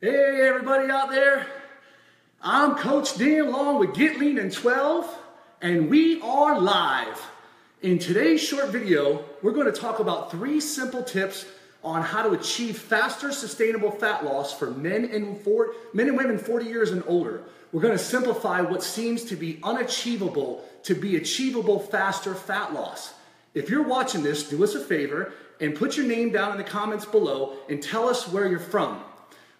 Hey everybody out there, I'm Coach Dan Long with Get Lean in 12 and we are live. In today's short video, we're going to talk about 3 simple tips on how to achieve faster sustainable fat loss for men and women 40 years and older. We're going to simplify what seems to be unachievable to be achievable faster fat loss. If you're watching this, do us a favor and put your name down in the comments below and tell us where you're from.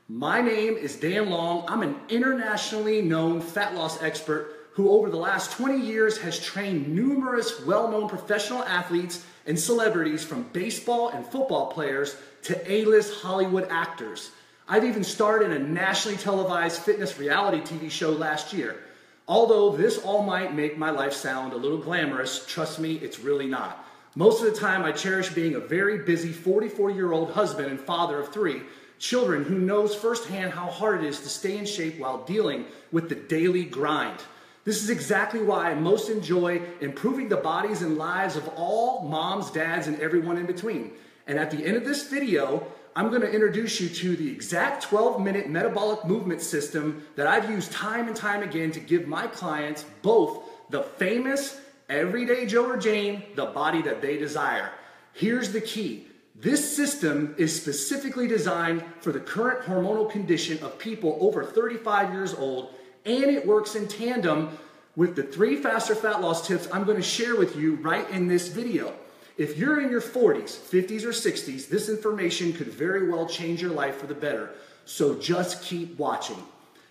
My name is Dan Long. I'm an internationally known fat loss expert who over the last 20 years has trained numerous well-known professional athletes and celebrities from baseball and football players to A-list Hollywood actors. I've even starred in a nationally televised fitness reality TV show last year. Although this all might make my life sound a little glamorous, trust me, it's really not. Most of the time I cherish being a very busy 44-year-old husband and father of 3 children who knows firsthand how hard it is to stay in shape while dealing with the daily grind. This is exactly why I most enjoy improving the bodies and lives of all moms, dads, and everyone in between. And at the end of this video, I'm going to introduce you to the exact 12-minute metabolic movement system that I've used time and time again to give my clients both the famous everyday Joe or Jane, the body that they desire. Here's the key. This system is specifically designed for the current hormonal condition of people over 35 years old, and it works in tandem with the 3 faster fat loss tips I'm going to share with you right in this video. If you're in your 40s, 50s, or 60s, this information could very well change your life for the better, so just keep watching.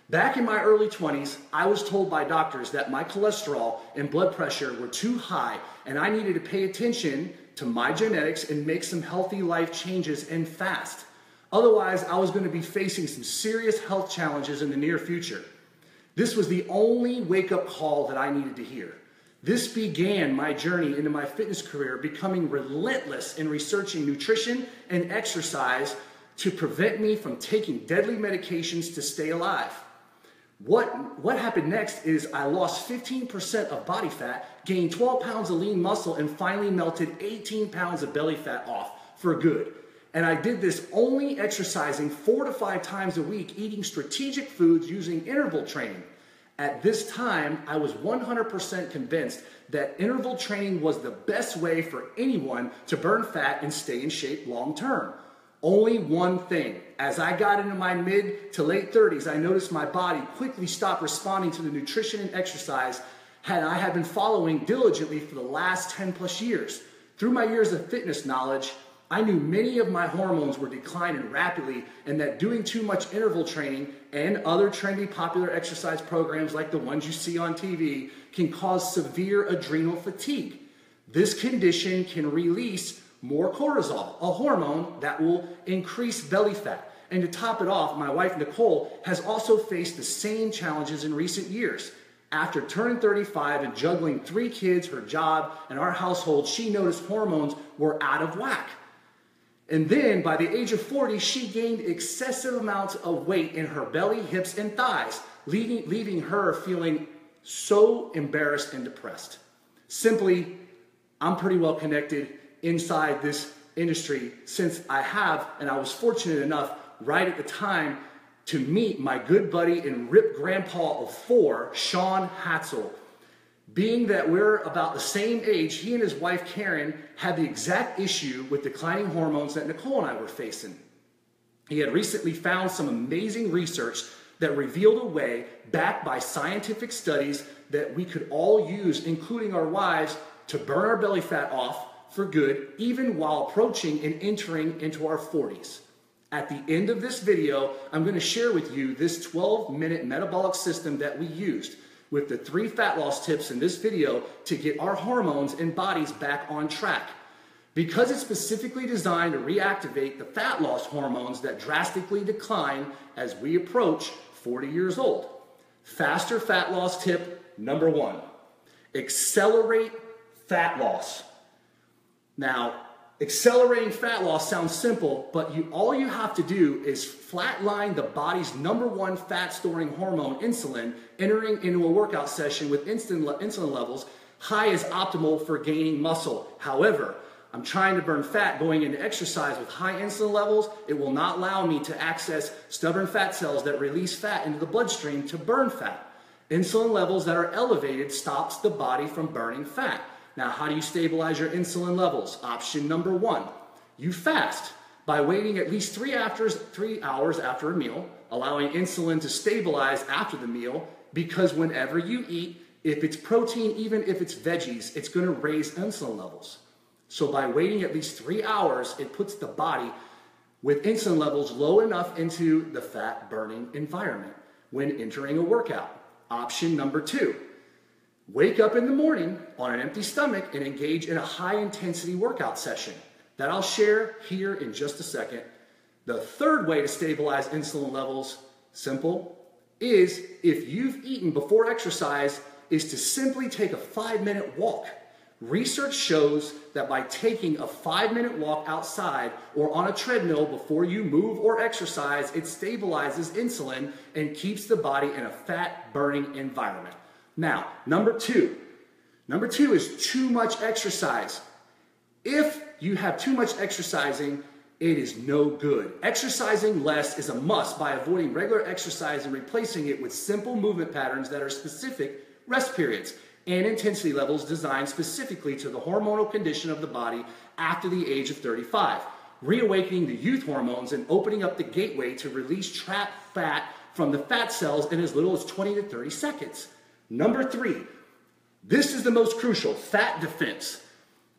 Back in my early 20s, I was told by doctors that my cholesterol and blood pressure were too high and I needed to pay attention to my genetics and make some healthy life changes and fast. Otherwise, I was going to be facing some serious health challenges in the near future. This was the only wake-up call that I needed to hear. This began my journey into my fitness career, becoming relentless in researching nutrition and exercise to prevent me from taking deadly medications to stay alive. What happened next is I lost 15% of body fat, gained 12 pounds of lean muscle, and finally melted 18 pounds of belly fat off for good. And I did this only exercising 4 to 5 times a week, eating strategic foods using interval training. At this time, I was 100% convinced that interval training was the best way for anyone to burn fat and stay in shape long term. Only one thing. As I got into my mid to late 30s, I noticed my body quickly stopped responding to the nutrition and exercise I had been following diligently for the last 10 plus years. Through my years of fitness knowledge, I knew many of my hormones were declining rapidly and that doing too much interval training and other trendy popular exercise programs like the ones you see on TV can cause severe adrenal fatigue. This condition can release more cortisol, a hormone that will increase belly fat. And to top it off, my wife Nicole has also faced the same challenges in recent years. After turning 35 and juggling 3 kids, her job, and our household, she noticed hormones were out of whack. And then by the age of 40, she gained excessive amounts of weight in her belly, hips, and thighs, leaving her feeling so embarrassed and depressed. Simply, I'm pretty well connected inside this industry since I was fortunate enough right at the time to meet my good buddy and ripped grandpa of 4, Sean Hatzel. Being that we're about the same age, he and his wife Karen had the exact issue with declining hormones that Nicole and I were facing. He had recently found some amazing research that revealed a way, backed by scientific studies, that we could all use, including our wives, to burn our belly fat off for good, even while approaching and entering into our 40s. At the end of this video, I'm going to share with you this 12-minute metabolic system that we used with the 3 fat loss tips in this video to get our hormones and bodies back on track. Because it's specifically designed to reactivate the fat loss hormones that drastically decline as we approach 40 years old. Faster fat loss tip number 1, accelerate fat loss. Now, accelerating fat loss sounds simple, but all you have to do is flatline the body's #1 fat-storing hormone, insulin, entering into a workout session with insulin levels high as optimal for gaining muscle. However, I'm trying to burn fat going into exercise with high insulin levels, it will not allow me to access stubborn fat cells that release fat into the bloodstream to burn fat. Insulin levels that are elevated stops the body from burning fat. Now, how do you stabilize your insulin levels? Option number 1, you fast by waiting at least 3 hours after a meal, allowing insulin to stabilize after the meal, because whenever you eat, if it's protein, even if it's veggies, it's going to raise insulin levels. So by waiting at least 3 hours, it puts the body with insulin levels low enough into the fat burning environment when entering a workout. Option number 2, wake up in the morning on an empty stomach and engage in a high intensity workout session that I'll share here in just a second. The third way to stabilize insulin levels, simple, is if you've eaten before exercise, is to simply take a 5-minute walk. Research shows that by taking a 5-minute walk outside or on a treadmill before you move or exercise, it stabilizes insulin and keeps the body in a fat-burning environment. Now, number two is too much exercise. If you have too much exercising, it is no good. Exercising less is a must by avoiding regular exercise and replacing it with simple movement patterns that are specific rest periods and intensity levels designed specifically to the hormonal condition of the body after the age of 35, reawakening the youth hormones and opening up the gateway to release trapped fat from the fat cells in as little as 20 to 30 seconds. Number 3, this is the most crucial, fat defense.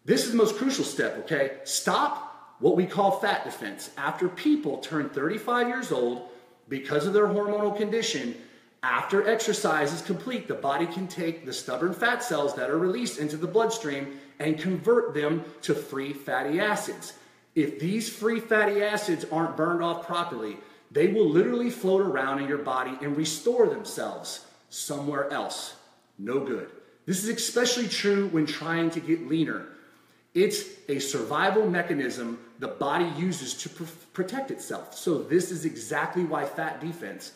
This is the most crucial step, okay? Stop what we call fat defense. After people turn 35 years old, because of their hormonal condition, after exercise is complete, the body can take the stubborn fat cells that are released into the bloodstream and convert them to free fatty acids. If these free fatty acids aren't burned off properly, they will literally float around in your body and restore themselves somewhere else. No good. This is especially true when trying to get leaner. It's a survival mechanism the body uses to protect itself. So this is exactly why fat defense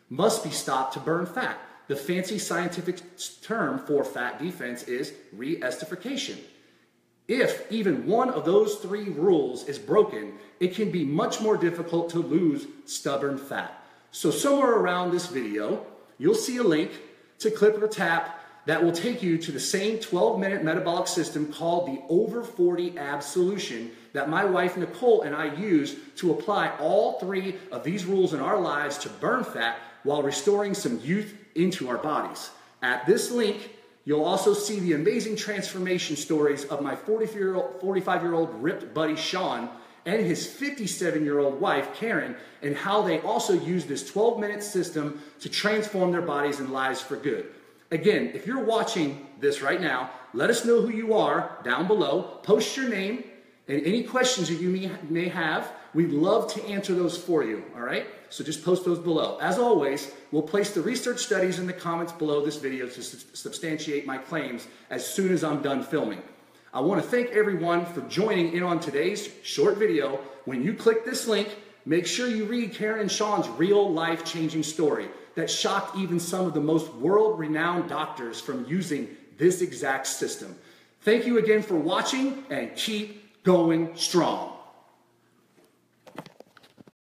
must be stopped to burn fat. The fancy scientific term for fat defense is re-esterification. If even one of those 3 rules is broken, it can be much more difficult to lose stubborn fat. So somewhere around this video, you'll see a link to click or tap that will take you to the same 12-minute metabolic system called the Over 40 Abs Solution that my wife Nicole and I use to apply all 3 of these rules in our lives to burn fat while restoring some youth into our bodies. At this link, you'll also see the amazing transformation stories of my 45-year-old ripped buddy Sean and his 57-year-old wife Karen, and how they also use this 12-minute system to transform their bodies and lives for good. Again, if you're watching this right now, let us know who you are down below. Post your name and any questions that you may have. We'd love to answer those for you, all right? So just post those below. As always, we'll place the research studies in the comments below this video to substantiate my claims as soon as I'm done filming. I want to thank everyone for joining in on today's short video. When you click this link, make sure you read Karen and Sean's real life-changing story that shocked even some of the most world-renowned doctors from using this exact system. Thank you again for watching, and keep going strong.